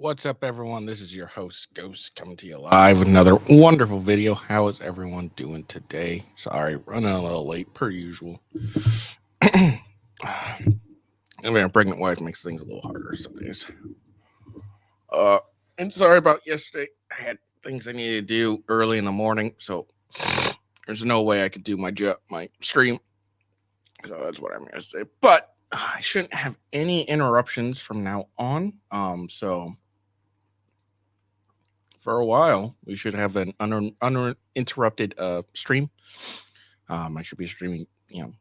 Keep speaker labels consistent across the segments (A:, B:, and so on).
A: What's up, everyone? This is your host, Ghost, coming to you live with another wonderful video. How is everyone doing today? Sorry, running a little late, per usual. I mean, a pregnant wife makes things a little harder some days. Uh, and sorry about yesterday. I had things I needed to do early in the morning, so there's no way I could do my stream. So that's what I'm gonna say. But I shouldn't have any interruptions from now on. So for a while, we should have an uninterrupted stream. I should be streaming,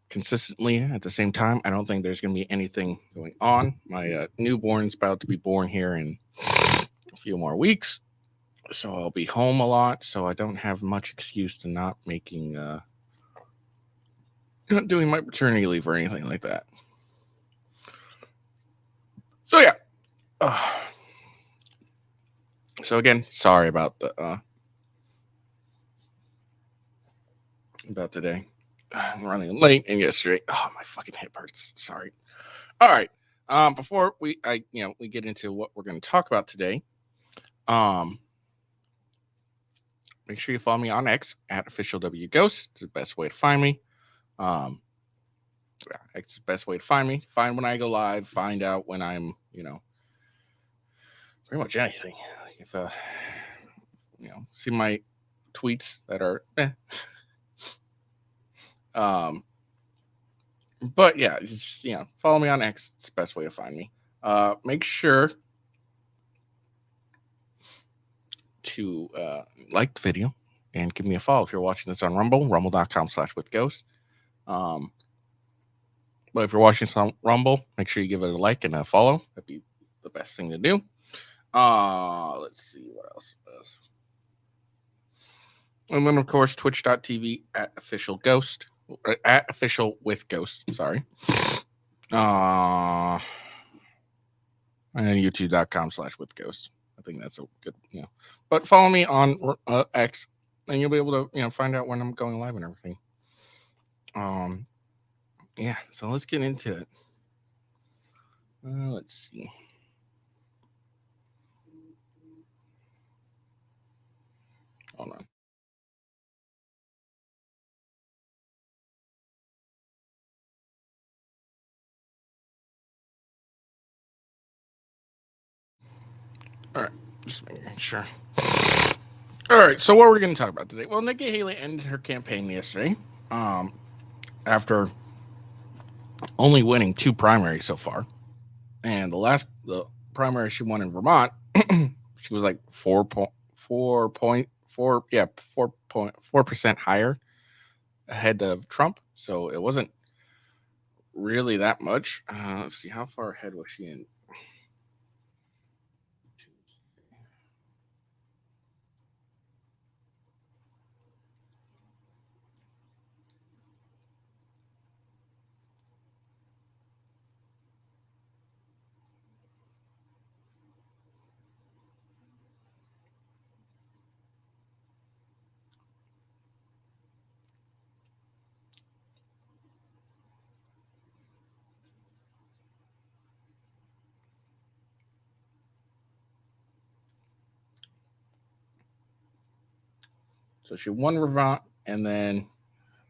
A: consistently at the same time. I don't think there's going to be anything going on. My newborn's about to be born here in a few more weeks, so I'll be home a lot. So I don't have much excuse to not not doing my paternity leave or anything like that. So yeah. So again, sorry about about today. I'm running late and yesterday. Oh, my fucking hip hurts. Sorry. All right. Before we get into what we're going to talk about today, um, make sure you follow me on X at officialwghost. It's the best way to find me. Yeah, X is the best way to find me. Find when I go live. Find out when I'm, pretty much anything. Like if see my tweets that are but yeah, just follow me on X. It's the best way to find me. Make sure to like the video and give me a follow if you're watching this on Rumble, rumble.com/withghost. But if you're watching this on Rumble, make sure you give it a like and a follow. That'd be the best thing to do. Let's see what else. And then, of course, twitch.tv at official ghost, at official with ghost. Sorry. And then youtube.com/with ghost. I think that's a good, But follow me on X, and you'll be able to, find out when I'm going live and everything. Yeah. So let's get into it. Let's see. Hold on. All right, just making sure. All right, so what we're going to talk about today? Well, Nikki Haley ended her campaign yesterday, after only winning 2 primaries so far, and the primary she won in Vermont, she was like 4.4% higher ahead of Trump, so it wasn't really that much. Let's see, how far ahead was she in? So she won Vermont, and then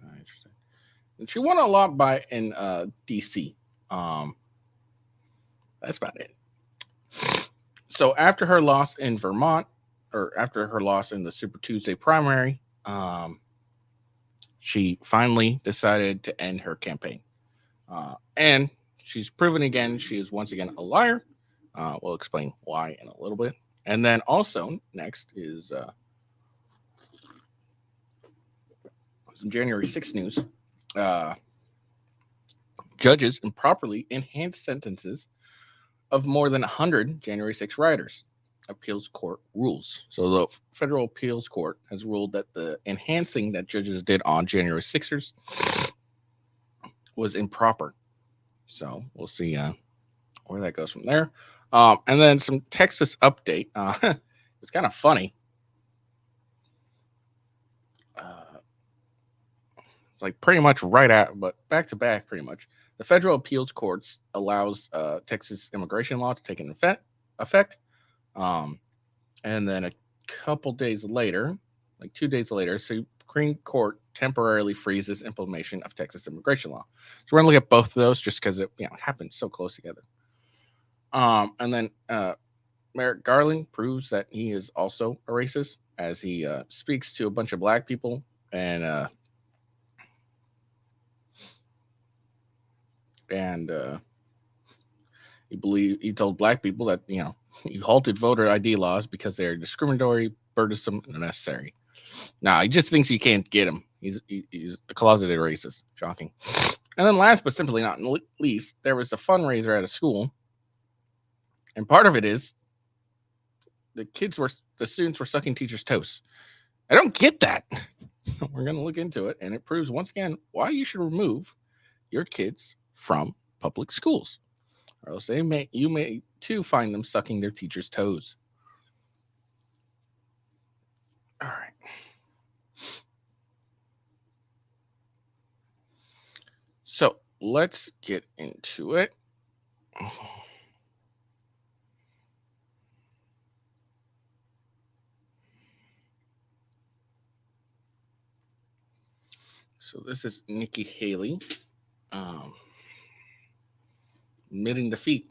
A: interesting. And she won a lot in DC. That's about it. So after her loss in Vermont, or after her loss in the Super Tuesday primary, she finally decided to end her campaign. And she's proven again she is once again a liar. We'll explain why in a little bit. And then also next is some January 6th news. Judges improperly enhanced sentences of more than 100 January 6 rioters. Appeals court rules. So the federal appeals court has ruled that the enhancing that judges did on January 6ers was improper. So we'll see where that goes from there. And then some Texas update. It's kind of funny. It's like pretty much but back to back, pretty much. The federal appeals courts allows Texas immigration law to take an effect. And then a couple days later, like 2 days later, Supreme Court temporarily freezes implementation of Texas immigration law. So we're gonna look at both of those just because it happened so close together. And then Merrick Garland proves that he is also a racist as he speaks to a bunch of black people and he told black people that he halted voter ID laws because they are discriminatory, burdensome, and unnecessary. Nah, he just thinks you can't get him. He's a closeted racist. Shocking. And then last but simply not least, there was a fundraiser at a school, and part of it is the students were sucking teachers' toes. I don't get that. So we're going to look into it, and it proves once again why you should remove your kids from public schools, or else you may too find them sucking their teachers' toes. All right. So let's get into it. So this is Nikki Haley admitting defeat.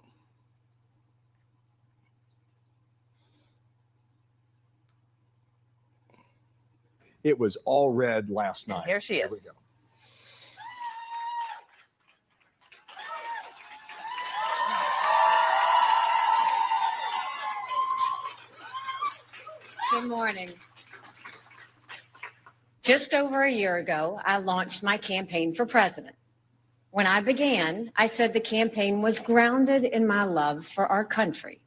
B: It was all red last night.
C: And here she is.
B: Here we go.
C: Good morning. Just over a year ago, I launched my campaign for president. When I began, I said the campaign was grounded in my love for our country.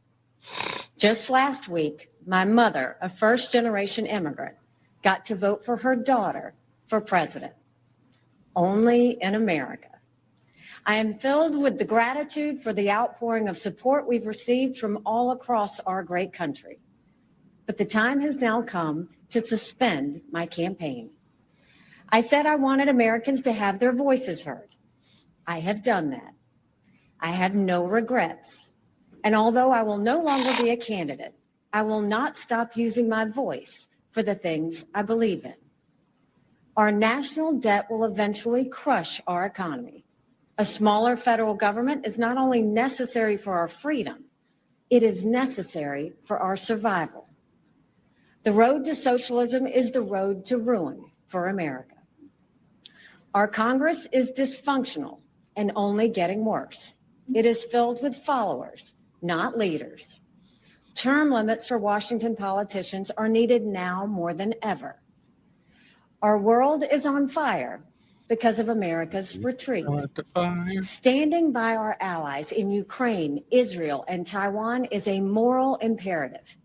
C: Just last week, my mother, a first-generation immigrant, got to vote for her daughter for president. Only in America. I am filled with the gratitude for the outpouring of support we've received from all across our great country. But the time has now come to suspend my campaign. I said I wanted Americans to have their voices heard. I have done that. I have no regrets. And although I will no longer be a candidate, I will not stop using my voice for the things I believe in. Our national debt will eventually crush our economy. A smaller federal government is not only necessary for our freedom, it is necessary for our survival. The road to socialism is the road to ruin for America. Our Congress is dysfunctional and only getting worse. It is filled with followers, not leaders. Term limits for Washington politicians are needed now more than ever. Our world is on fire because of America's retreat. Standing by our allies in Ukraine, Israel, and Taiwan is a moral imperative.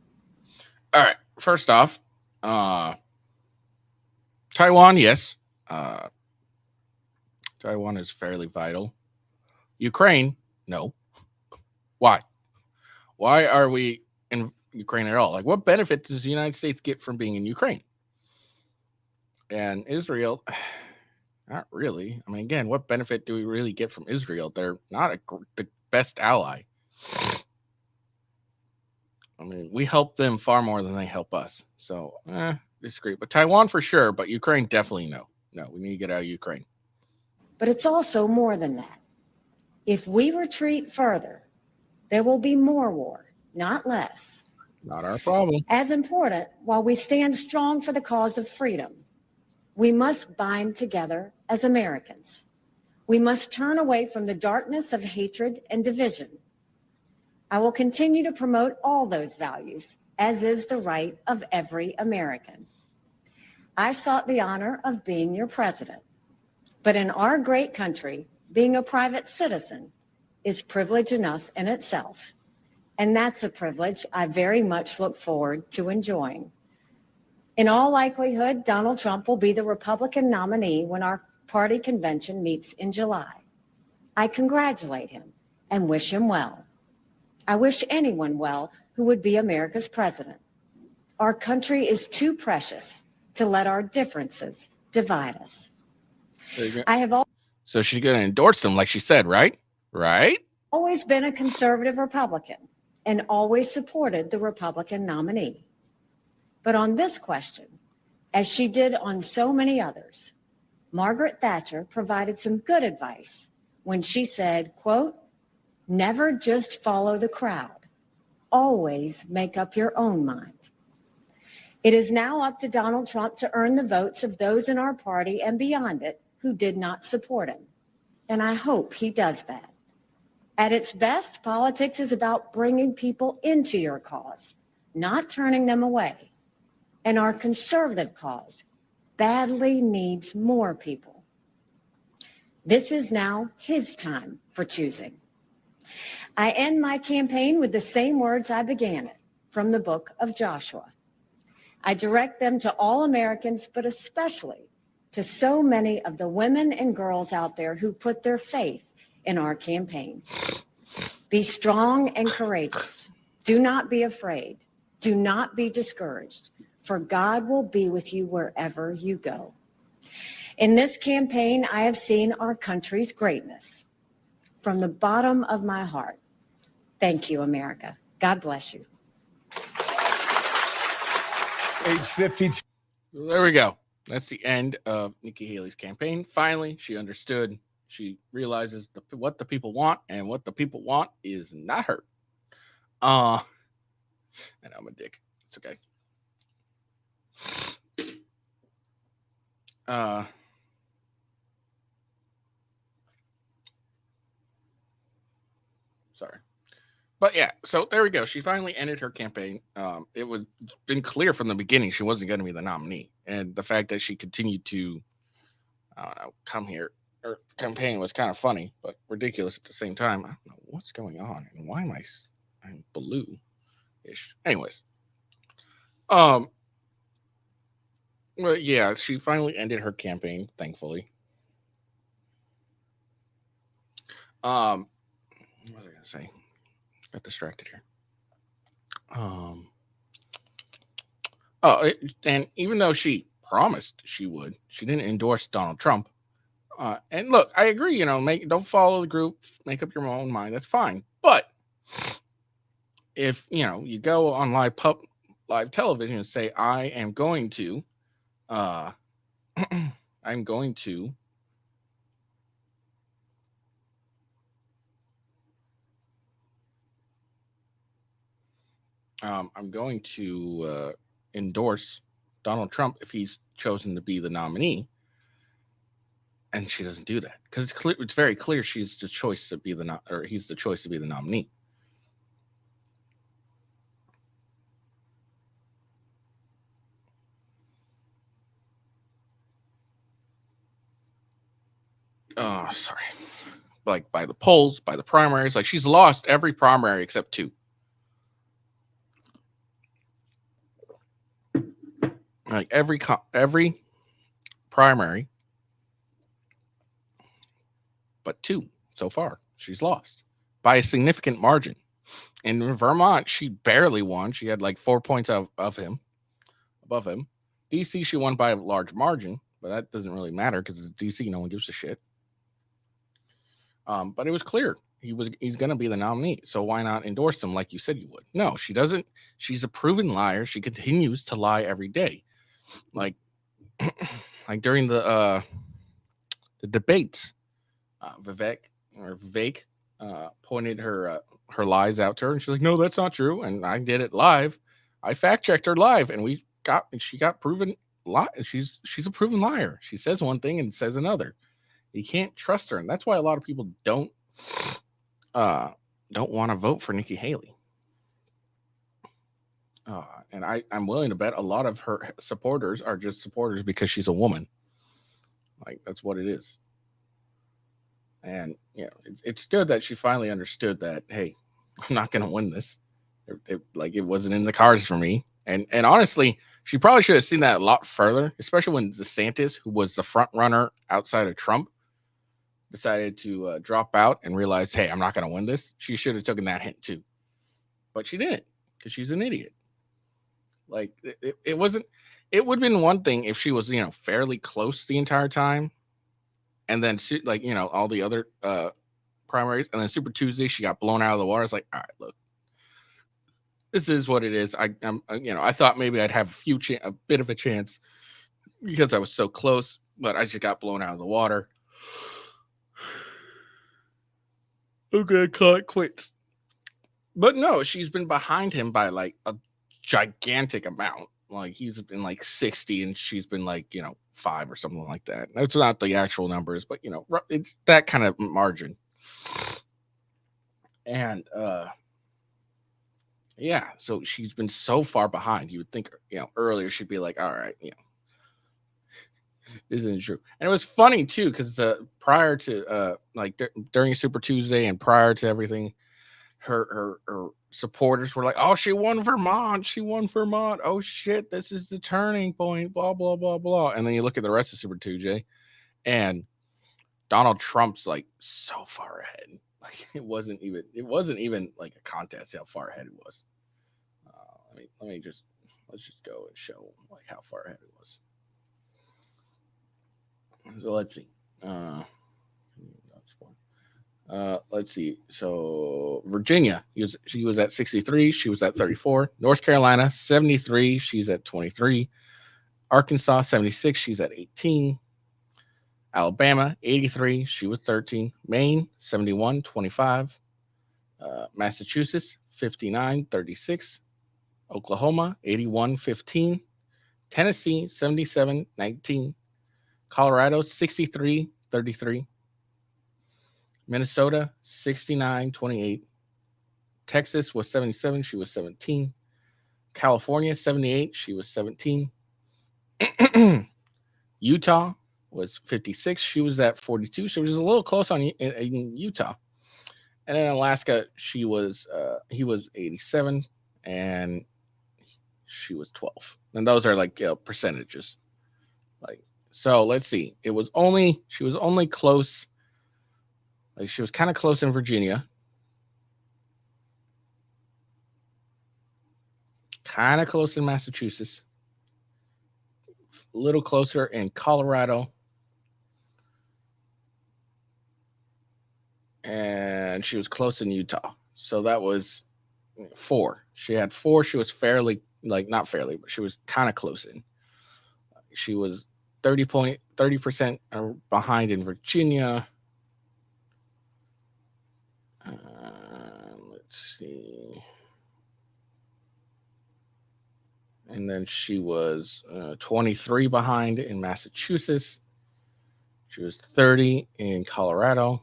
A: All right. First off, Taiwan, yes. Taiwan is fairly vital. Ukraine, no. Why? Why are we in Ukraine at all? Like, what benefit does the United States get from being in Ukraine? And Israel, not really. I mean, again, what benefit do we really get from Israel? They're not the best ally. I mean, we help them far more than they help us. So, disagree. But Taiwan for sure, but Ukraine definitely no. No, we need to get out of Ukraine.
C: But it's also more than that. If we retreat further, there will be more war, not less.
A: Not our problem.
C: As important, while we stand strong for the cause of freedom, we must bind together as Americans. We must turn away from the darkness of hatred and division. I will continue to promote all those values, as is the right of every American. I sought the honor of being your president. But in our great country, being a private citizen is privilege enough in itself. And that's a privilege I very much look forward to enjoying. In all likelihood, Donald Trump will be the Republican nominee when our party convention meets in July. I congratulate him and wish him well. I wish anyone well who would be America's president. Our country is too precious to let our differences divide us.
A: So she's going to endorse them like she said, right? Right?
C: Always been a conservative Republican, and always supported the Republican nominee. But on this question, as she did on so many others, Margaret Thatcher provided some good advice when she said, quote, "Never just follow the crowd. Always make up your own mind." It is now up to Donald Trump to earn the votes of those in our party and beyond it who did not support him. And I hope he does that. At its best, politics is about bringing people into your cause, not turning them away. And our conservative cause badly needs more people. This is now his time for choosing. I end my campaign with the same words I began it, from the book of Joshua. I direct them to all Americans, but especially to so many of the women and girls out there who put their faith in our campaign. Be strong and courageous. Do not be afraid. Do not be discouraged, for God will be with you wherever you go. In this campaign, I have seen our country's greatness. From the bottom of my heart, thank you, America. God bless you.
B: Age 52.
A: There we go. That's the end of Nikki Haley's campaign. Finally, she understood. She realizes what the people want, and what the people want is not her. And I'm a dick. It's okay. Sorry. But yeah, so there we go. She finally ended her campaign. It was been clear from the beginning she wasn't going to be the nominee. And the fact that she continued to, I don't know, come here or campaign was kind of funny, but ridiculous at the same time. I don't know what's going on and why am I'm blue-ish. Anyways. Well, yeah, she finally ended her campaign, thankfully. What was I gonna say? Got distracted here. And even though she promised she would, she didn't endorse Donald Trump. And look, I agree. Don't follow the group, make up your own mind. That's fine. But if you go on live television and say, "I am going to, I'm going to." I'm going to endorse Donald Trump if he's chosen to be the nominee, and she doesn't do that because it's very clear she's the choice to be he's the choice to be the nominee. Oh, sorry. Like by the polls, by the primaries, like she's lost every primary except 2. Like every primary, but 2 so far she's lost by a significant margin. In Vermont, she barely won. She had like 4 points above him. DC, she won by a large margin, but that doesn't really matter because it's DC. No one gives a shit. But it was clear he's going to be the nominee. So why not endorse him like you said you would? No, she doesn't. She's a proven liar. She continues to lie every day. Like during the debates, Vivek pointed her lies out to her, and she's like, "No, that's not true." And I did it live. I fact checked her live, and she got proven lie. She's a proven liar. She says one thing and says another. You can't trust her, and that's why a lot of people don't want to vote for Nikki Haley. And I'm willing to bet a lot of her supporters are just supporters because she's a woman. Like that's what it is. And it's good that she finally understood that. Hey, I'm not going to win this. It wasn't in the cards for me. And honestly, she probably should have seen that a lot further, especially when DeSantis, who was the front runner outside of Trump, decided to drop out and realize, hey, I'm not going to win this. She should have taken that hint too, but she didn't because she's an idiot. Like it wasn't. It would have been one thing if she was fairly close the entire time, and then all the other primaries, and then Super Tuesday she got blown out of the water. It's like, all right, look, this is what it is. I thought maybe I'd have a bit of a chance because I was so close, but I just got blown out of the water. Okay, call it quits. But no, she's been behind him by like a gigantic amount. Like he's been like 60 and she's been like, 5 or something like that. That's not the actual numbers, but it's that kind of margin. And yeah, so she's been so far behind. You would think, earlier she'd be like, all right, this isn't true. And it was funny too, because prior to during Super Tuesday and prior to everything, her supporters were like, "Oh, she won Vermont. She won Vermont. Oh shit, this is the turning point." Blah blah blah blah. And then you look at the rest of Super Tuesday, and Donald Trump's like so far ahead. Like it wasn't even like a contest how far ahead it was. Let's just go and show like how far ahead it was. So let's see. Let's see. So Virginia, she was at 63. She was at 34. North Carolina, 73. She's at 23. Arkansas, 76. She's at 18. Alabama, 83. She was 13. Maine, 71, 25. Massachusetts, 59, 36. Oklahoma, 81, 15. Tennessee, 77, 19. Colorado, 63, 33. Minnesota, 69, 28. Texas was 77. She was 17. California, 78. She was 17. Utah was 56. She was at 42. She was a little close in Utah. And then Alaska, he was 87 and she was 12. And those are like percentages. Like, so let's see. She was only close. Like she was kind of close in Virginia. Kind of close in Massachusetts. A little closer in Colorado. And she was close in Utah. So that was 4. She had 4. She was fairly, like not fairly, but she was kind of close in. She was 30% behind in Virginia. Let's see. And then she was 23 behind in Massachusetts. She was 30 in Colorado.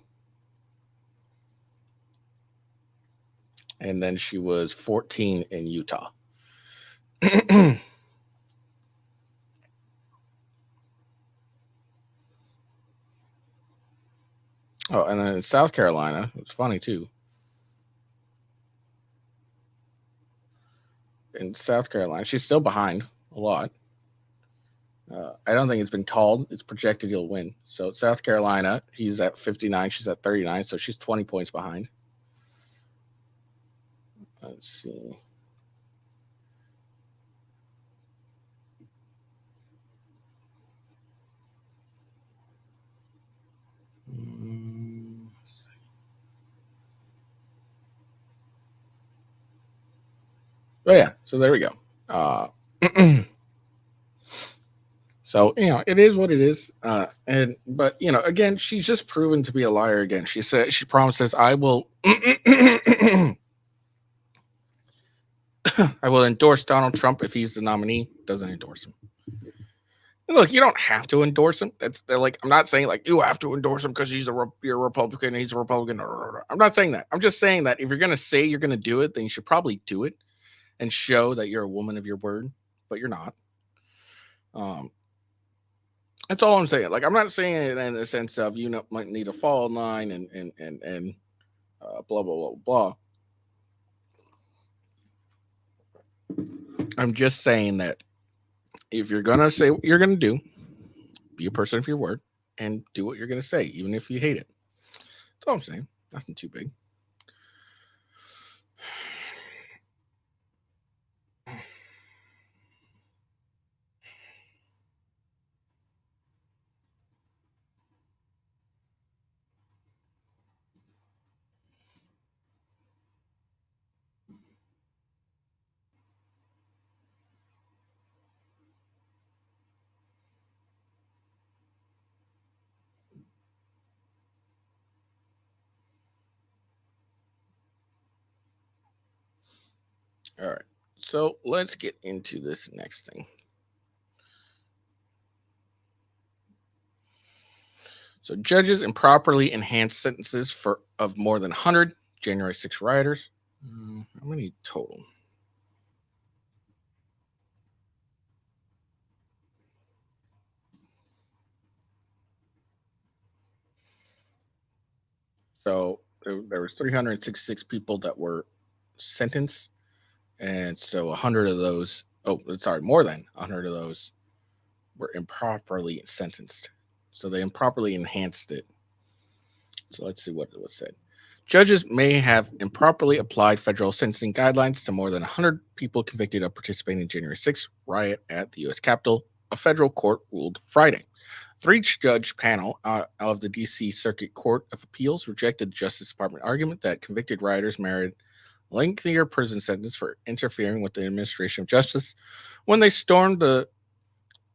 A: And then she was 14 in Utah. Oh, and then in South Carolina, it's funny too. In South Carolina, she's still behind a lot. I don't think it's been called. It's projected he'll win. So South Carolina, he's at 59. She's at 39. So she's 20 points behind. Let's see. Oh yeah. So there we go. So it is what it is. But again, she's just proven to be a liar again. She promises, I will I will endorse Donald Trump if he's the nominee. Doesn't endorse him. And look, you don't have to endorse him. They're like, I'm not saying like you have to endorse him because you're a Republican and he's a Republican. I'm not saying that. I'm just saying that if you're gonna say you're gonna do it, then you should probably do it and show that you're a woman of your word, but you're not. That's all I'm saying. Like, I'm not saying it in the sense of might need to fall in line and blah blah blah blah. I'm just saying that if you're gonna say what you're gonna do, be a person of your word and do what you're gonna say, even if you hate it. That's all I'm saying. Nothing too big. All right. So let's get into this next thing. So judges improperly enhanced sentences of more than 100 January 6 rioters. How many total? So there was 366 people that were sentenced, and so 100 of those, more than 100 of those were improperly sentenced. So they improperly enhanced it. So let's see what it was said. Judges may have improperly applied federal sentencing guidelines to more than 100 people convicted of participating in January 6th riot at the U.S. Capitol, a federal court ruled Friday. Three-judge panel of the D.C. Circuit Court of Appeals rejected the Justice Department argument that convicted rioters merited lengthier prison sentence for interfering with the administration of justice when they stormed the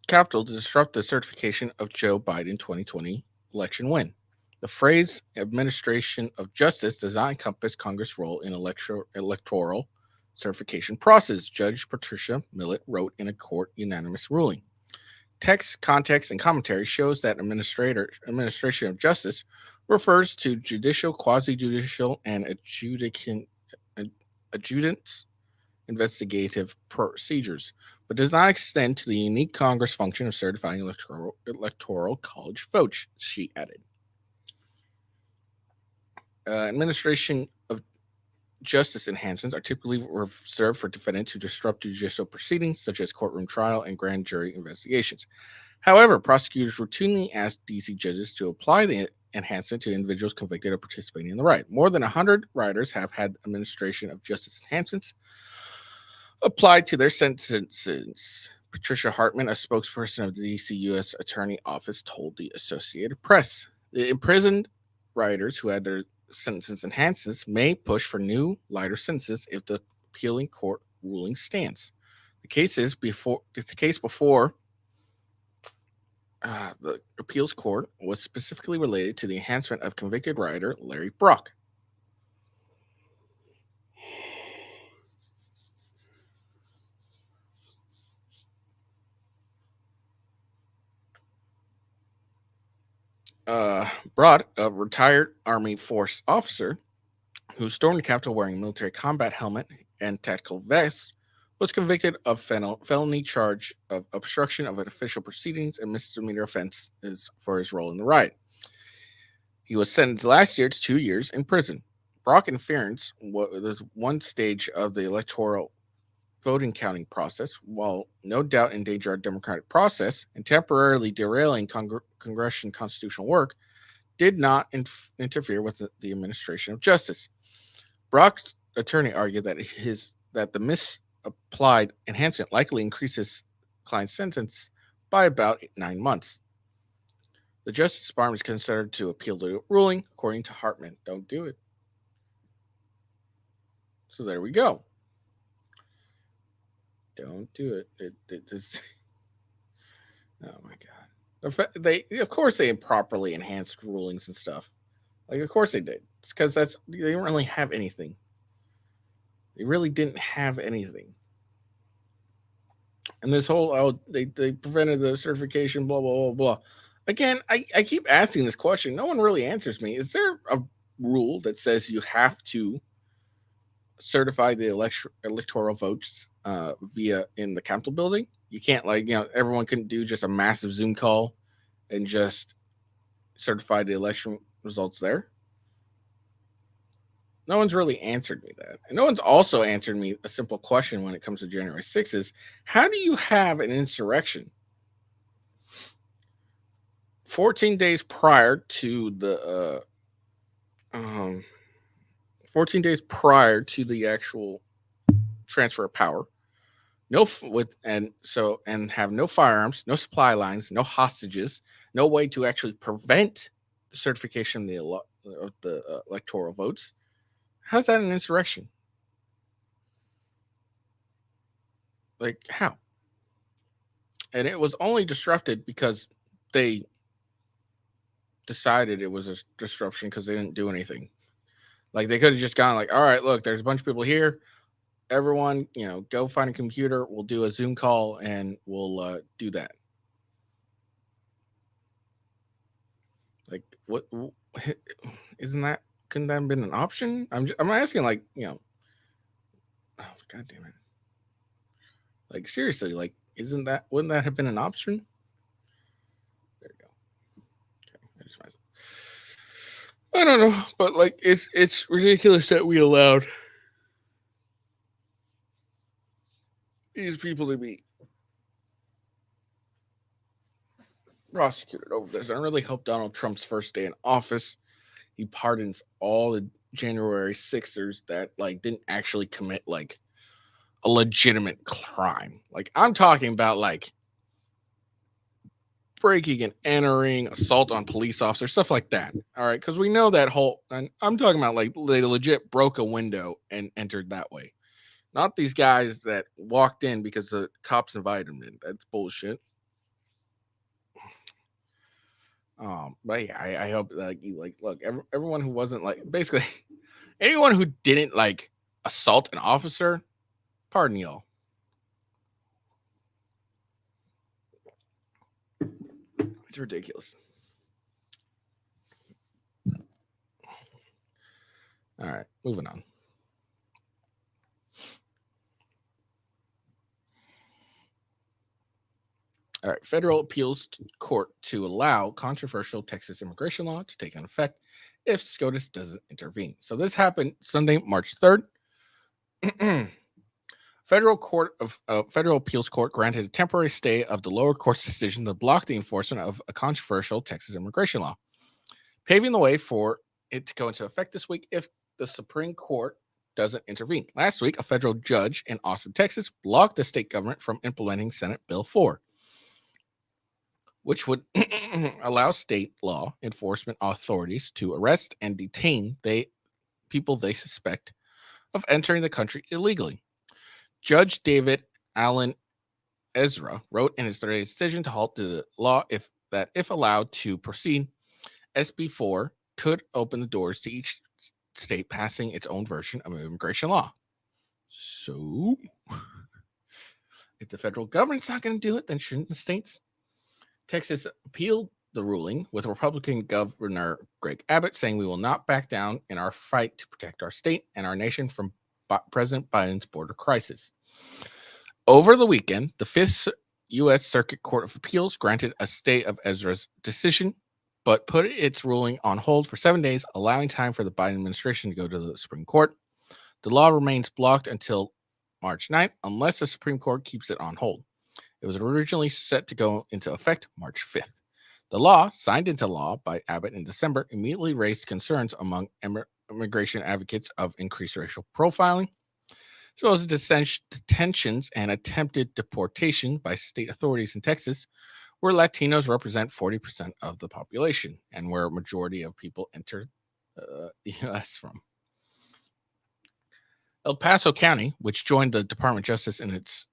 A: Capitol to disrupt the certification of Joe Biden 2020 election win. The phrase administration of justice does not encompass Congress' role in electoral certification process, Judge Patricia Millett wrote in a court unanimous ruling. Text, context, and commentary shows that administration of justice refers to judicial, quasi-judicial, and adjudants investigative procedures, but does not extend to the unique Congress function of certifying electoral college votes, she added. Administration of justice enhancements are typically reserved for defendants who disrupt judicial proceedings, such as courtroom trial and grand jury investigations. However, prosecutors routinely ask D.C. judges to apply the enhancement to individuals convicted of participating in the riot. More than 100 rioters have had administration of justice enhancements applied to their sentences. Patricia Hartman, a spokesperson of the D.C. U.S. Attorney Office, told the Associated Press. The imprisoned rioters who had their sentences enhanced may push for new, lighter sentences if the appealing court ruling stands. The case before the appeals court was specifically related to the enhancement of convicted rioter Larry Brock. Broad, a retired Army Force officer who stormed the Capitol wearing a military combat helmet and tactical vest, was convicted of felony charge of obstruction of an official proceedings and misdemeanor offenses for his role in the riot. He was sentenced last year to 2 years in prison. Brock interference was one stage of the electoral voting counting process, while no doubt endanger our democratic process and temporarily derailing Congressional constitutional work, did not interfere with the administration of justice. Brock's attorney argued that the misapplied enhancement likely increases client's sentence by about 9 months. The Justice Department is considered to appeal the ruling, according to Hartman. Don't do it. So there we go. Don't do it. It just. Oh my god! They of course they improperly enhanced rulings and stuff. Like of course they did. It's because they didn't really have anything. They really didn't have anything. And this whole they prevented the certification, blah blah blah blah. Again, I keep asking this question. No one really answers me. Is there a rule that says you have to certify the electoral votes via in the Capitol building? You can't everyone can do just a massive Zoom call and just certify the election results there. No one's really answered me that. And no one's also answered me a simple question when it comes to January 6th is, how do you have an insurrection 14 days prior to the 14 days prior to the actual transfer of power, and have no firearms, no supply lines, no hostages, no way to actually prevent the certification of the electoral votes? How's that an insurrection? Like, how? And it was only disrupted because they decided it was a disruption because they didn't do anything. Like, they could have just gone like, all right, look, there's a bunch of people here. everyone, go find a computer. We'll do a Zoom call and we'll do that. Like, what? Isn't that? Couldn't that have been an option? I'm asking, like, oh, God damn it! Like, seriously, like, wouldn't that have been an option? There you go. Okay, I don't know, but like, it's ridiculous that we allowed these people to be prosecuted over this. I really hope Donald Trump's first day in office, he pardons all the January 6ers that like didn't actually commit like a legitimate crime. Like, I'm talking about like breaking and entering, assault on police officers, stuff like that. All right, because we know that whole. And I'm talking about like they legit broke a window and entered that way. Not these guys that walked in because the cops invited them in. That's bullshit. But yeah, I hope like you like look everyone who wasn't like basically anyone who didn't like assault an officer, pardon y'all. It's ridiculous. All right, moving on. All right, federal appeals court to allow controversial Texas immigration law to take effect if SCOTUS doesn't intervene. So this happened Sunday, March 3rd. Federal appeals court granted a temporary stay of the lower court's decision to block the enforcement of a controversial Texas immigration law, paving the way for it to go into effect this week if the Supreme Court doesn't intervene. Last week, a federal judge in Austin, Texas, blocked the state government from implementing Senate Bill 4, which would allow state law enforcement authorities to arrest and detain people they suspect of entering the country illegally. Judge David Allen Ezra wrote in his decision to halt the law if allowed to proceed, SB 4 could open the doors to each state passing its own version of immigration law. So, if the federal government's not going to do it, then shouldn't the states? Texas appealed the ruling, with Republican Governor Greg Abbott saying we will not back down in our fight to protect our state and our nation from President Biden's border crisis. Over the weekend, the Fifth U.S. Circuit Court of Appeals granted a stay of Ezra's decision, but put its ruling on hold for 7 days, allowing time for the Biden administration to go to the Supreme Court. The law remains blocked until March 9th, unless the Supreme Court keeps it on hold. It was originally set to go into effect March 5th. The law, signed into law by Abbott in December, immediately raised concerns among immigration advocates of increased racial profiling, as well as detentions and attempted deportation by state authorities in Texas, where Latinos represent 40% of the population and where a majority of people enter the U.S. from. El Paso County, which joined the Department of Justice in its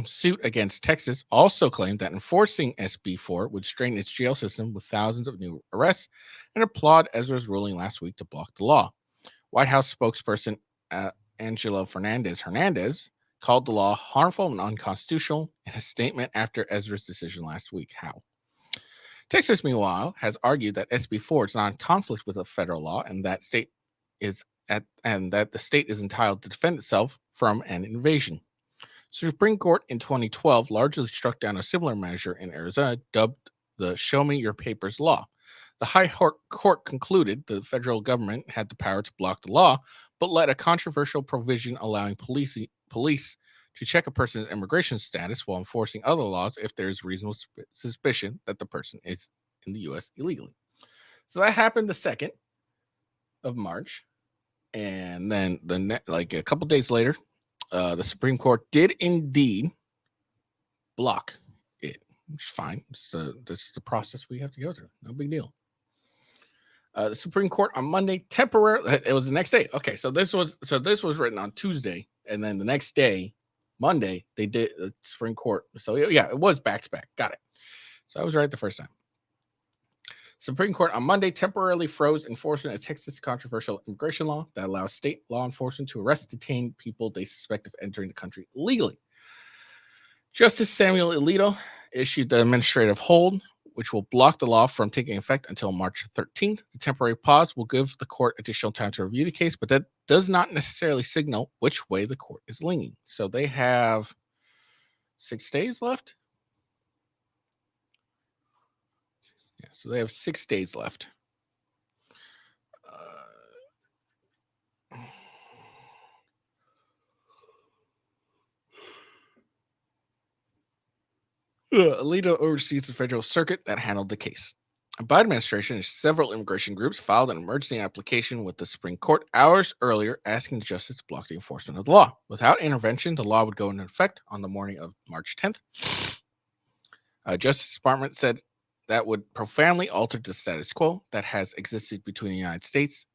A: suit against Texas, also claimed that enforcing SB 4 would strain its jail system with thousands of new arrests and applaud Ezra's ruling last week to block the law. White House spokesperson Angelo Hernandez called the law harmful and unconstitutional in a statement after Ezra's decision last week. How? Texas, meanwhile, has argued that SB 4 is not in conflict with a federal law and that the state is entitled to defend itself from an invasion. Supreme Court in 2012 largely struck down a similar measure in Arizona, dubbed the Show Me Your Papers law. The High Court concluded the federal government had the power to block the law, but let a controversial provision allowing police to check a person's immigration status while enforcing other laws if there is reasonable suspicion that the person is in the U.S. illegally. So that happened the 2nd of March, and then a couple days later, the Supreme Court did indeed block it, which is fine. This is the process we have to go through. No big deal. The Supreme Court on Monday temporarily. It was the next day. Okay, so this was written on Tuesday, and then the next day, Monday, they did the Supreme Court. So yeah, it was back to back. Got it. So I was right the first time. Supreme Court on Monday temporarily froze enforcement of Texas' controversial immigration law that allows state law enforcement to arrest detain people they suspect of entering the country illegally. Justice Samuel Alito issued the administrative hold, which will block the law from taking effect until March 13th. The temporary pause will give the court additional time to review the case, but that does not necessarily signal which way the court is leaning. So they have 6 days left. Yeah, so they have 6 days left. Alito oversees the federal circuit that handled the case. The Biden administration and several immigration groups filed an emergency application with the Supreme Court hours earlier asking the justice to block the enforcement of the law. Without intervention, the law would go into effect on the morning of March 10th. Justice Department said that would profoundly alter the status quo that has existed between the United States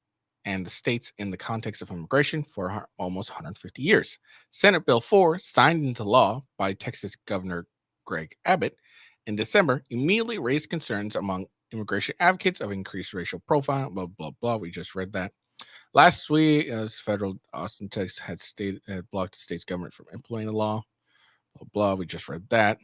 A: and the states in the context of immigration for almost 150 years. Senate Bill 4, signed into law by Texas Governor Greg Abbott in December, immediately raised concerns among immigration advocates of increased racial profile, blah, blah, blah. We just read that. Last week, as federal Austin, Texas had blocked the state's government from implementing the law, blah, blah. We just read that.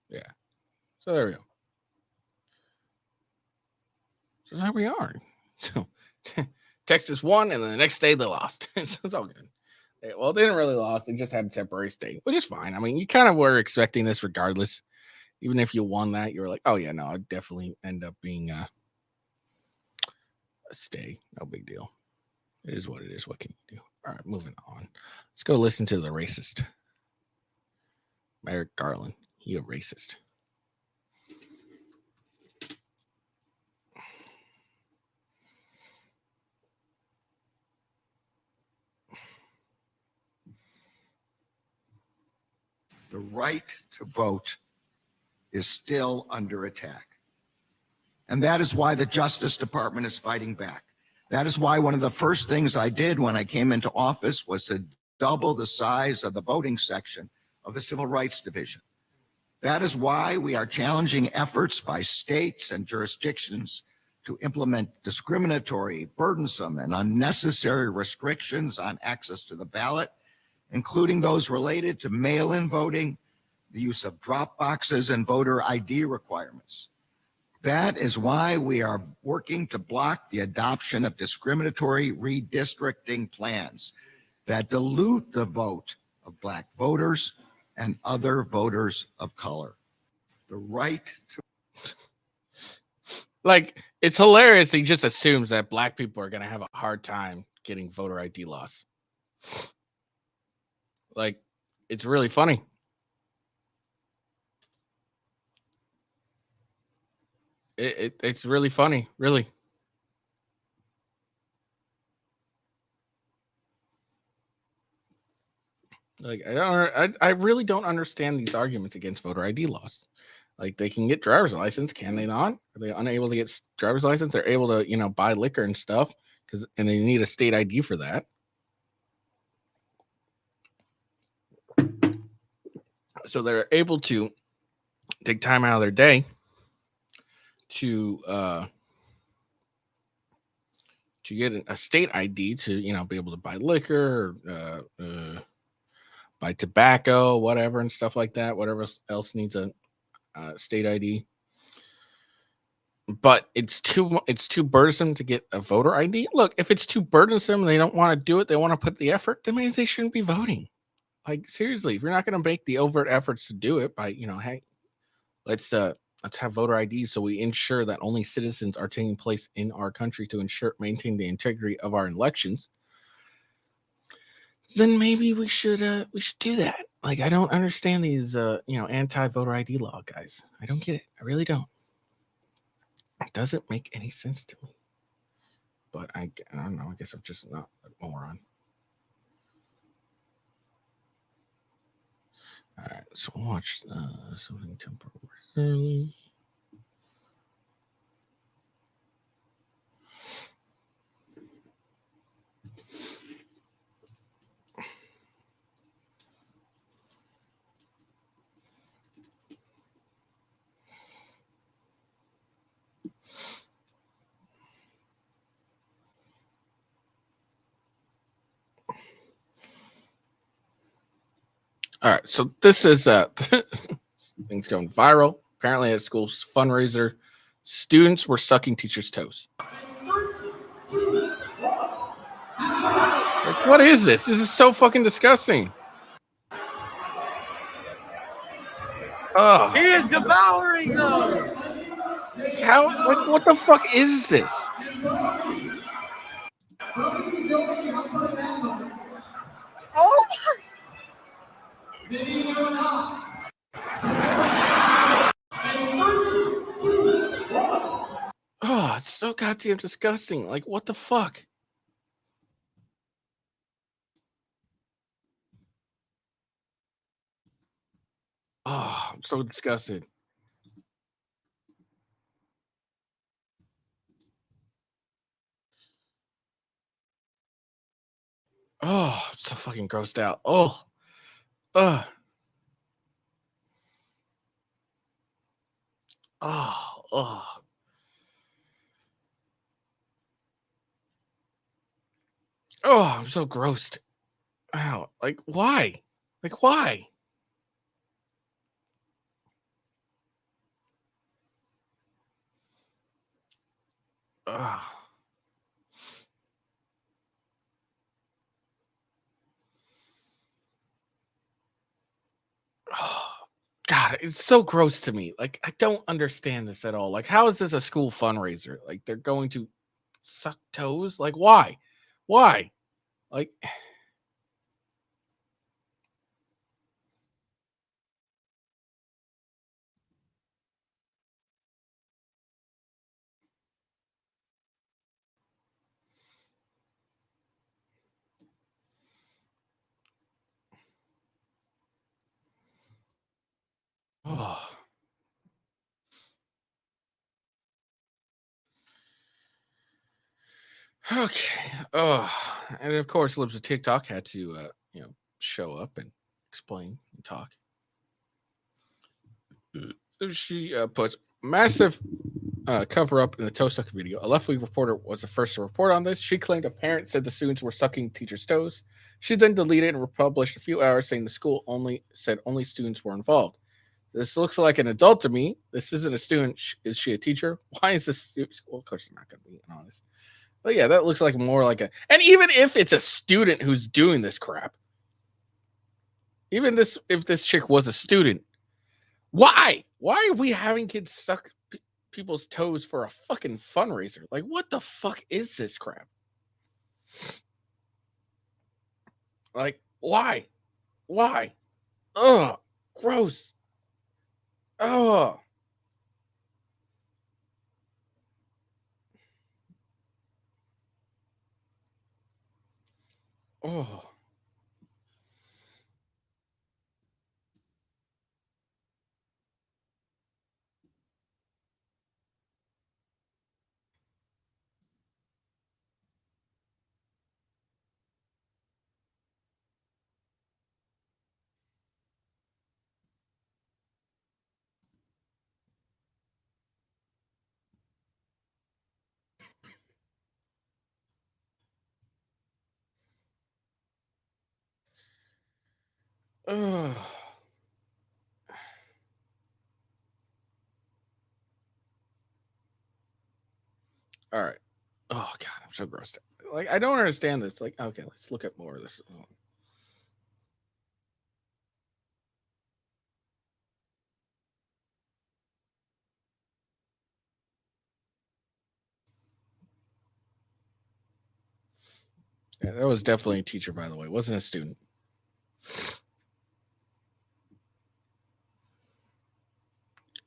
A: Yeah. So there we go. So there we are. So Texas won, and then the next day they lost. It's all good. Well, they didn't really lose. They just had a temporary stay, which is fine. I mean, you kind of were expecting this regardless. Even if you won that, you were like, oh, yeah, no, I'd definitely end up being a stay. No big deal. It is what it is. What can you do? All right, moving on. Let's go listen to the racist. Merrick Garland. He a racist.
D: The right to vote is still under attack. And that is why the Justice Department is fighting back. That is why one of the first things I did when I came into office was to double the size of the voting section of the Civil Rights Division. That is why we are challenging efforts by states and jurisdictions to implement discriminatory, burdensome, and unnecessary restrictions on access to the ballot, including those related to mail-in voting, the use of drop boxes, and voter ID requirements. That is why we are working to block the adoption of discriminatory redistricting plans that dilute the vote of Black voters and other voters of color. The right to...
A: Like, it's hilarious. He just assumes that Black people are going to have a hard time getting voter ID laws. Like, it's really funny. It's really funny, really. Like, I really don't understand these arguments against voter ID laws. Like, they can get driver's license, can they not? Are they unable to get driver's license? They're able to, buy liquor and stuff and they need a state ID for that. So they're able to take time out of their day to get a state ID to, be able to buy liquor, buy tobacco, whatever, and stuff like that. Whatever else needs a state ID. But it's too burdensome to get a voter ID. Look, if it's too burdensome and they don't want to do it, they want to put the effort, then maybe they shouldn't be voting. Like, seriously, if you're not going to make the overt efforts to do it by, hey, let's have voter IDs so we ensure that only citizens are taking place in our country to maintain the integrity of our elections, then maybe we should do that. Like, I don't understand these anti-voter ID law guys. I don't get it. I really don't. It doesn't make any sense to me. But I don't know. I guess I'm just not a moron. All right, so watch something temporarily. All right, so this is things going viral. Apparently, at school's fundraiser, students were sucking teachers' toes. Like, what is this? This is so fucking disgusting. Oh,
B: He is devouring those.
A: how? What the fuck is this?
B: Oh
A: Oh, it's so goddamn disgusting. Like, what the fuck? Oh, I'm so disgusted. Oh, I'm so fucking grossed out. Oh, oh, oh, oh. Oh, I'm so grossed out. Like, why? Like, why? Oh. Oh, God, it's so gross to me. Like, I don't understand this at all. Like, how is this a school fundraiser? Like, they're going to suck toes? Like, why? Why? Like, oh. Okay. Oh, and of course, Libs of TikTok had to, show up and explain and talk. She puts massive cover up in the toe sucking video. A left wing reporter was the first to report on this. She claimed a parent said the students were sucking teachers' toes. She then deleted and republished a few hours saying the school only students were involved. This looks like an adult to me. This isn't a student. Is she a teacher? Why is this? Well, of course, I'm not going to be honest. But yeah, that looks like more like a. And even if it's a student who's doing this crap, if this chick was a student, why? Why are we having kids suck people's toes for a fucking fundraiser? Like, what the fuck is this crap? Like, why? Why? Ugh, gross. Oh, oh, oh. All right. Oh god, I'm so grossed out. Like, I don't understand this. Like, okay, let's look at more of this. Yeah, that was definitely a teacher, by the way. It wasn't a student.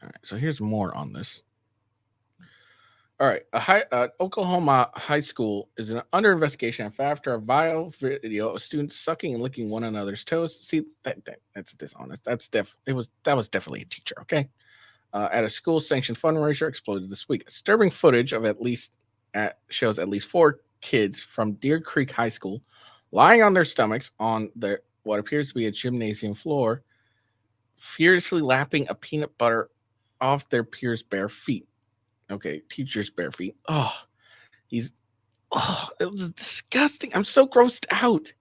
A: All right, so here's more on this. All right, Oklahoma high school is under investigation after a viral video of students sucking and licking one another's toes. See, that's dishonest. That was definitely a teacher. Okay, at a school sanctioned fundraiser exploded this week. Disturbing footage of shows at least 4 kids from Deer Creek High School lying on their stomachs on what appears to be a gymnasium floor, furiously lapping a peanut butter off their peers' bare feet. Okay, teacher's bare feet. Oh, it was disgusting. I'm so grossed out.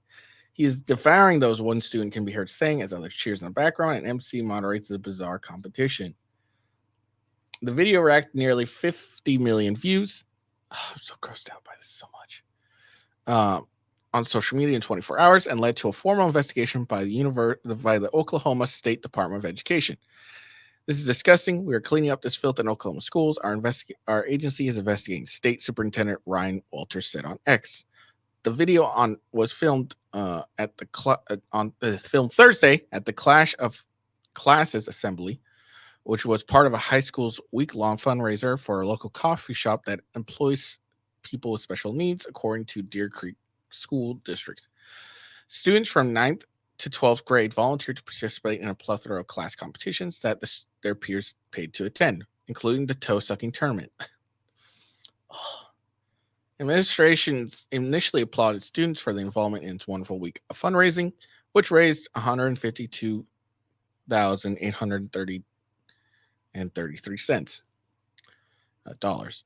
A: He is devouring those, one student can be heard saying as others cheers in the background, and MC moderates the bizarre competition. The video racked nearly 50 million views. Oh, I'm so grossed out by this so much. On social media in 24 hours, and led to a formal investigation by the Oklahoma State Department of Education. This is disgusting. We are cleaning up this filth in Oklahoma schools. Our agency is investigating. State Superintendent Ryan Walters said on X. The video was filmed filmed Thursday at the Clash of Classes Assembly, which was part of a high school's week-long fundraiser for a local coffee shop that employs people with special needs, according to Deer Creek School District. Students from 9th to 12th grade volunteered to participate in a plethora of class competitions that their peers paid to attend, including the toe-sucking tournament. Administrations initially applauded students for the involvement in its wonderful week of fundraising, which raised $152,830.33 dollars.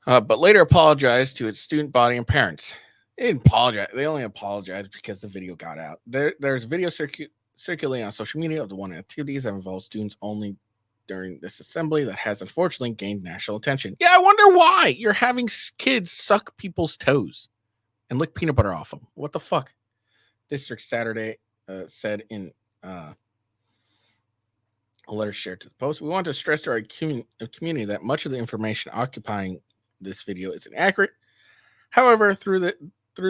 A: But later apologized to its student body and parents. They didn't apologize. They only apologized because the video got out. There's a video circulating on social media of the one activities that involves students only during this assembly that has unfortunately gained national attention. Yeah, I wonder why you're having kids suck people's toes and lick peanut butter off them. What the fuck? District Saturday said in a letter shared to the Post. We want to stress to our community that much of the information occupying this video is inaccurate. However, through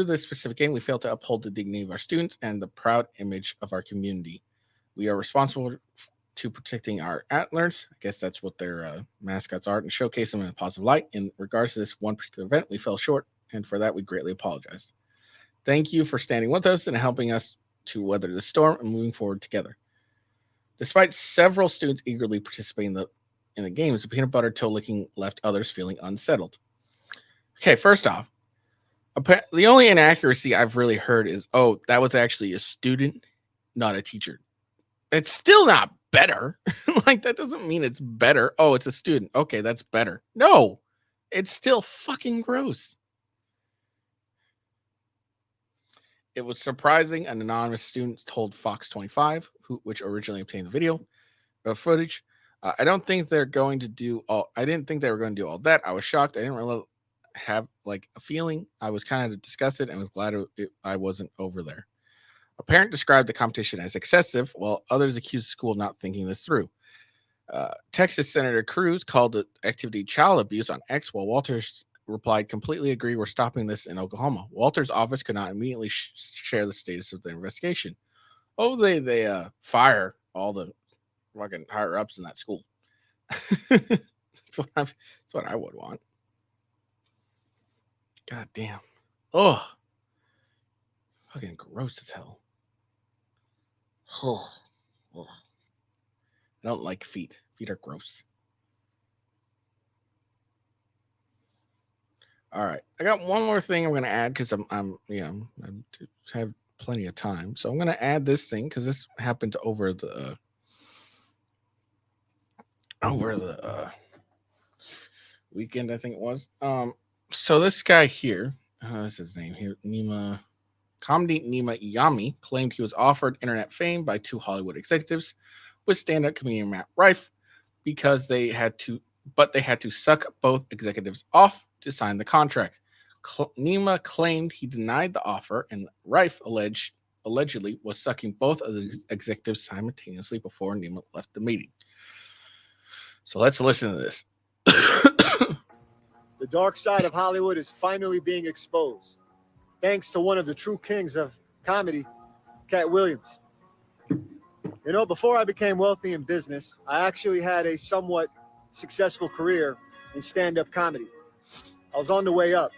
A: this specific game, we fail to uphold the dignity of our students and the proud image of our community. We are responsible to protecting our antlers. I guess that's what their mascots are, and showcase them in a positive light. In regards to this one particular event, we fell short, and for that, we greatly apologize. Thank you for standing with us and helping us to weather the storm and moving forward together. Despite several students eagerly participating in the games, the peanut butter toe licking left others feeling unsettled. Okay, first off, the only inaccuracy I've really heard is, oh, that was actually a student, not a teacher. It's still not better. Like, that doesn't mean it's better. Oh, it's a student. Okay, that's better. No, it's still fucking gross. It was surprising an anonymous student told Fox 25, which originally obtained the video footage. I didn't think they were going to do all that. I was shocked. I didn't really have like a feeling. I was kind of disgusted and was glad I wasn't over there. A parent described the competition as excessive, while others accused the school of not thinking this through. Texas Senator Cruz called the activity child abuse on X, while Walters replied, completely agree, we're stopping this in Oklahoma. Walters' office could not immediately share the status of the investigation. Oh, they fire all the fucking higher-ups in that school. That's what I would want. God damn. Oh, fucking gross as hell. Oh. I don't like feet. Feet are gross. All right, I got one more thing I'm going to add because I have plenty of time, so I'm going to add this thing because this happened over the weekend, I think it was. So this guy here, that's his name here, Nima Iyami, claimed he was offered internet fame by two Hollywood executives with stand-up comedian Matt Rife because they had to suck both executives off to sign the contract. Nima claimed he denied the offer, and Rife allegedly was sucking both of the executives simultaneously before Nima left the meeting. So let's listen to this.
E: The dark side of Hollywood is finally being exposed, thanks to one of the true kings of comedy, Cat Williams. You know, before I became wealthy in business, I actually had a somewhat successful career in stand-up comedy. I was on the way up.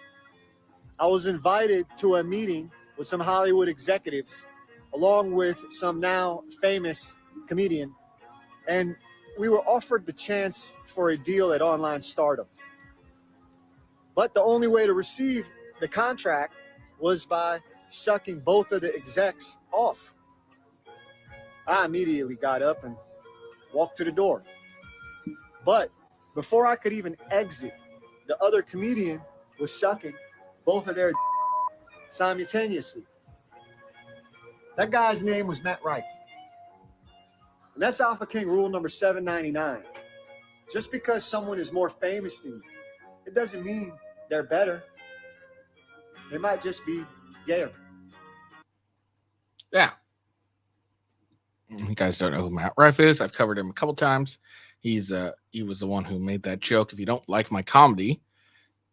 E: I was invited to a meeting with some Hollywood executives, along with some now famous comedian, and we were offered the chance for a deal at Online Stardom. But the only way to receive the contract was by sucking both of the execs off. I immediately got up and walked to the door. But before I could even exit, the other comedian was sucking both of their simultaneously. That guy's name was Matt Rife. And that's Alpha King rule number 799. Just because someone is more famous than you, it doesn't mean they're better. They might just be gayer.
A: Yeah. You guys don't know who Matt Rife is. I've covered him a couple times. He was the one who made that joke. If you don't like my comedy,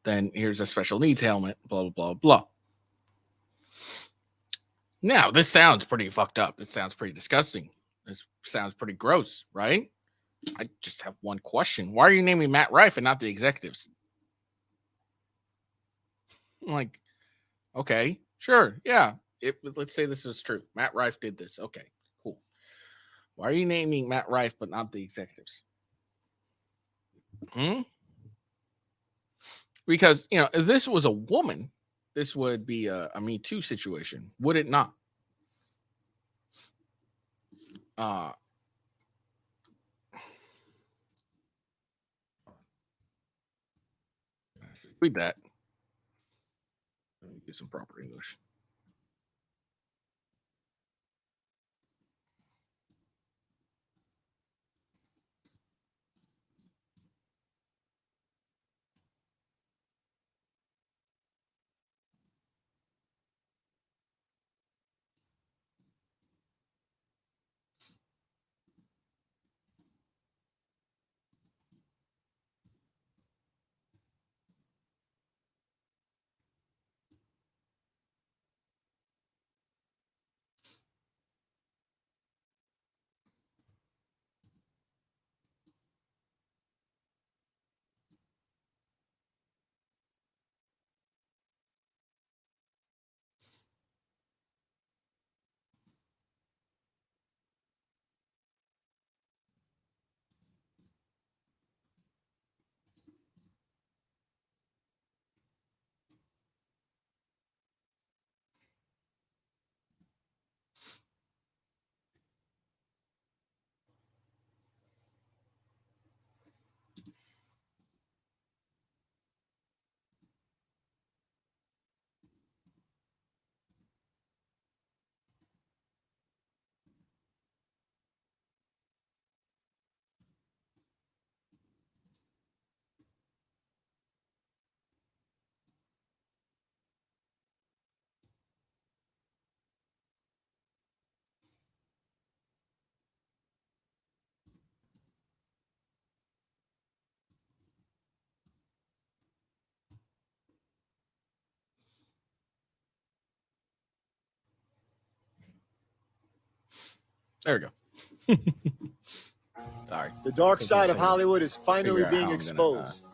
A: then here's a special needs helmet, blah, blah, blah, blah. Now, this sounds pretty fucked up. This sounds pretty disgusting. This sounds pretty gross, right? I just have one question. Why are you naming Matt Rife and not the executives? I'm like, okay, sure, yeah. Let's say this is true. Matt Rife did this. Okay, cool. Why are you naming Matt Rife but not the executives? Because, if this was a woman, this would be a Me Too situation, would it not? Read that. Let me get some proper English. There we go. Sorry.
E: The dark
A: Taking a
E: side of
A: second to
E: Hollywood is finally
A: figure out
E: being
A: how I'm
E: exposed.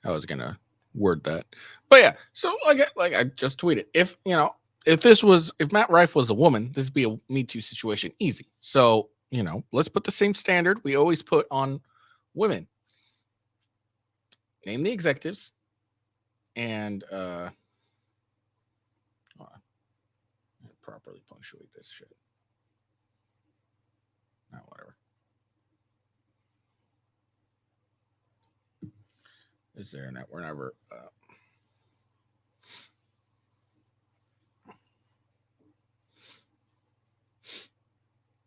A: I was gonna word that, but yeah. So like I just tweeted, if Matt Rife was a woman, this would be a Me Too situation, easy. So let's put the same standard we always put on women. Name the executives, and hold on. Properly punctuate this shit. Whatever. Is there a net? We're never.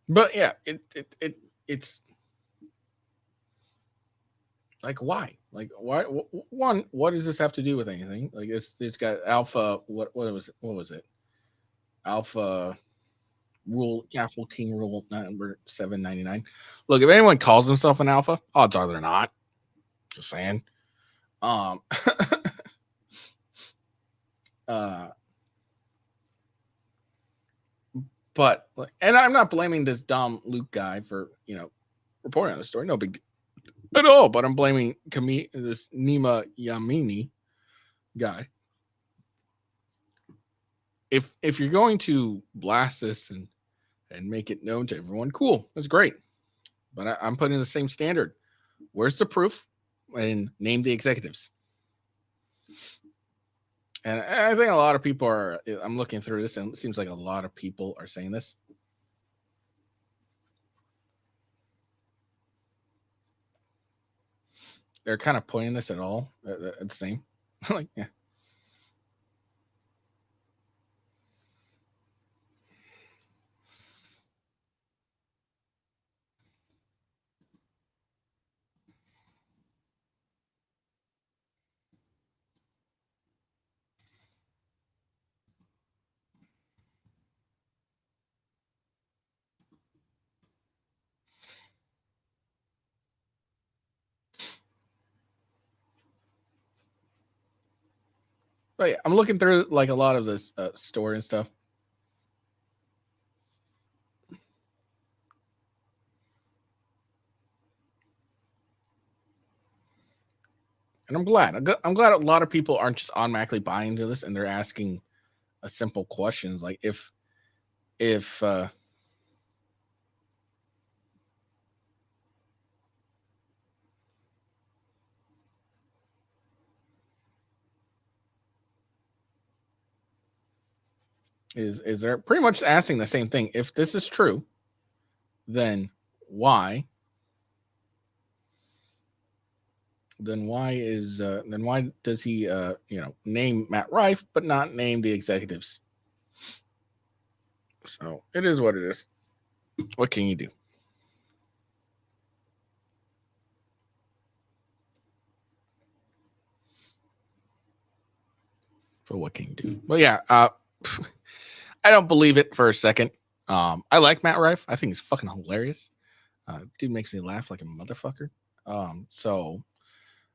A: But yeah, it's like, why? Like, why? One, what does this have to do with anything? Like, it's got alpha. What was it? Alpha rule, Alpha King rule number 799. Look, if anyone calls himself an alpha, odds are they're not. Just saying. But and I'm not blaming this dumb Luke guy for reporting on the story. No big at all. But I'm blaming this Nima Yamini guy. If you're going to blast this and make it known to everyone, cool, that's great. But I'm putting the same standard. Where's the proof? And name the executives. And I think a lot of people are. I'm looking through this, and it seems like a lot of people are saying this. They're kind of pointing this at all at the same. Like, yeah. But yeah, I'm looking through like a lot of this story and stuff. And I'm glad. I'm glad a lot of people aren't just automatically buying into this and they're asking a simple questions like if is there pretty much asking the same thing. If this is true, then why? Then why does he name Matt Rife but not name the executives? So it is what it is. What can you do? For what can you do? Well, yeah, I don't believe it for a second. I like Matt Rife. I think he's fucking hilarious. Dude makes me laugh like a motherfucker.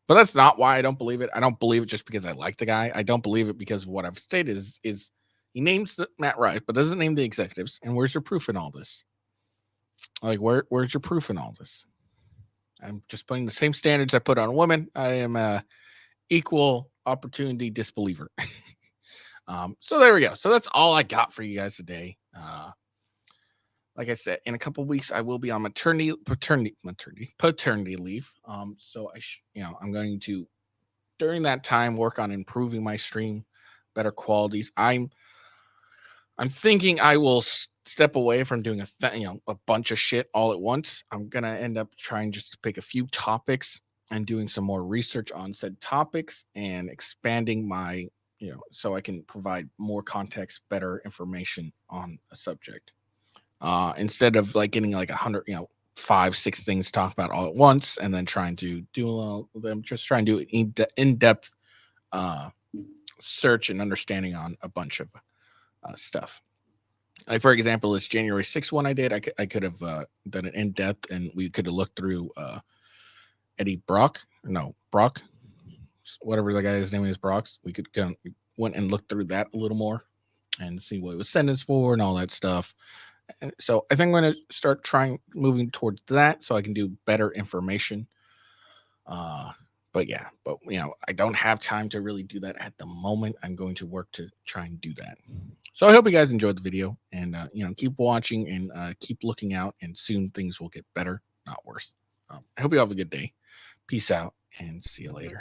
A: But that's not why I don't believe it. I don't believe it just because I like the guy. I don't believe it because of what I've stated is he names Matt Rife, but doesn't name the executives. And where's your proof in all this? Like, where's your proof in all this? I'm just putting the same standards I put on women. I am a equal opportunity disbeliever. So there we go. So that's all I got for you guys today. Like I said, in a couple weeks, I will be on paternity leave. So I'm going to during that time work on improving my stream, better qualities. I'm thinking I will step away from doing a bunch of shit all at once. I'm gonna end up trying just to pick a few topics and doing some more research on said topics and expanding my so I can provide more context, better information on a subject. Instead of like getting like 100, 5-6 things to talk about all at once, and then trying to do them, just trying to do in-depth search and understanding on a bunch of stuff. Like for example, this January 6th one I did, I could have done it in depth, and we could have looked through Eddie Brock, whatever the guy's name is, Brock's. We could went and looked through that a little more and see what it was sentenced for and all that stuff. So I think I'm going to start moving towards that so I can do better information. But I don't have time to really do that at the moment. I'm going to work to try and do that. So I hope you guys enjoyed the video, and keep watching and keep looking out, and soon things will get better, not worse. I hope you have a good day. Peace out and see you later.